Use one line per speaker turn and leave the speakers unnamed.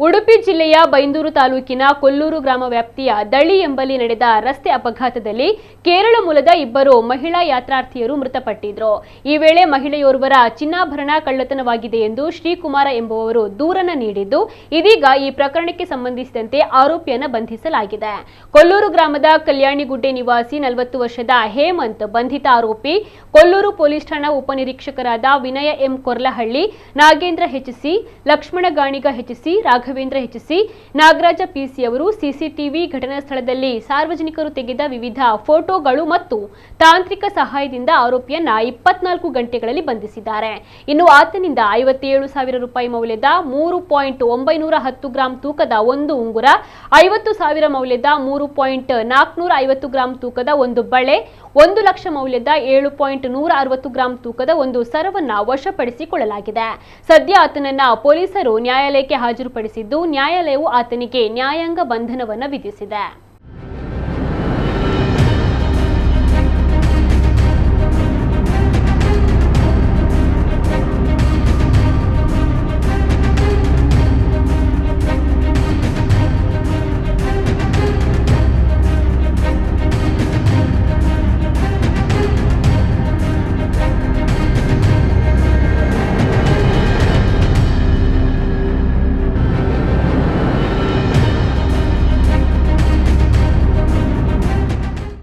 ಉಡುಪಿ ಜಿಲ್ಲೆಯ ಬೈಂದೂರು ತಾಲೂಕಿನ ಕೊಲ್ಲೂರು ಗ್ರಾಮ ವ್ಯಾಪ್ತಿಯ ದಳ್ಳಿ ಎಂಬಲ್ಲಿ ನಡೆದ ರಸ್ತೆ ಅಪಘಾತದಲ್ಲಿ ಕೇರಳ ಮೂಲದ ಇಬ್ಬರು ಮಹಿಳಾ ಯಾತ್ರಾರ್ಥಿಯರು ಮೃತಪಟ್ಟಿದ್ರು. ಈ ವೇಳೆ ಮಹಿಳೆಯೋರ್ವರ ಚಿನ್ನಾಭರಣ ಕಳ್ಳತನವಾಗಿದೆ ಎಂದು ಶ್ರೀಕುಮಾರ ಎಂಬುವವರು ದೂರನ್ನು ನೀಡಿದ್ದು, ಇದೀಗ ಈ ಪ್ರಕರಣಕ್ಕೆ ಸಂಬಂಧಿಸಿದಂತೆ ಆರೋಪಿಯನ್ನು ಬಂಧಿಸಲಾಗಿದೆ. ಕೊಲ್ಲೂರು ಗ್ರಾಮದ ಕಲ್ಯಾಣಿಗುಡ್ಡೆ ನಿವಾಸಿ 40 ವರ್ಷದ ಹೇಮಂತ್ ಬಂಧಿತ ಆರೋಪಿ. ಕೊಲ್ಲೂರು ಪೊಲೀಸ್ ಠಾಣಾ ಉಪನಿರೀಕ್ಷಕರಾದ Vinaya M Korlahalli, Nagendra HC, Lakshmana Ganiga HC, Raghavendra HC, Nagaraja PC ಅವರು ಸಿಸಿಟಿವಿ ಘಟನಾ ಸ್ಥಳದಲ್ಲಿ ಸಾರ್ವಜನಿಕರು ತೆಗೆದ ವಿವಿಧ ಫೋಟೋಗಳು ಮತ್ತು ತಾಂತ್ರಿಕ ಸಹಾಯದಿಂದ ಆರೋಪಿಯನ್ನ 24 ಗಂಟೆಗಳಲ್ಲಿ ಬಂಧಿಸಿದ್ದಾರೆ. ಇನ್ನು ಆತನಿಂದ 57,000 ರೂಪಾಯಿ ಮೌಲ್ಯದ 3.910 ಗ್ರಾಂ ತೂಕದ ಒಂದು ಉಂಗುರ, 50,000 ಮೌಲ್ಯದ 3.450 ಗ್ರಾಂ ತೂಕದ ಒಂದು ಬಳೆ, 1 ಲಕ್ಷ ಮೌಲ್ಯದ 7.160 ಗ್ರಾಂ ತೂಕದ ಒಂದು ಸರವನ್ನ ವಶಪಡಿಸಿಕೊಳ್ಳಲಾಗಿದೆ. ಸದ್ಯ ಆತನನ್ನ ಪೊಲೀಸರು ನ್ಯಾಯಾಲಯಕ್ಕೆ ಹಾಜರುಪಡಿಸಿದ್ದು, ನ್ಯಾಯಾಲಯವು ಆತನಿಗೆ ನ್ಯಾಯಾಂಗ ಬಂಧನವನ್ನು ವಿಧಿಸಿದೆ.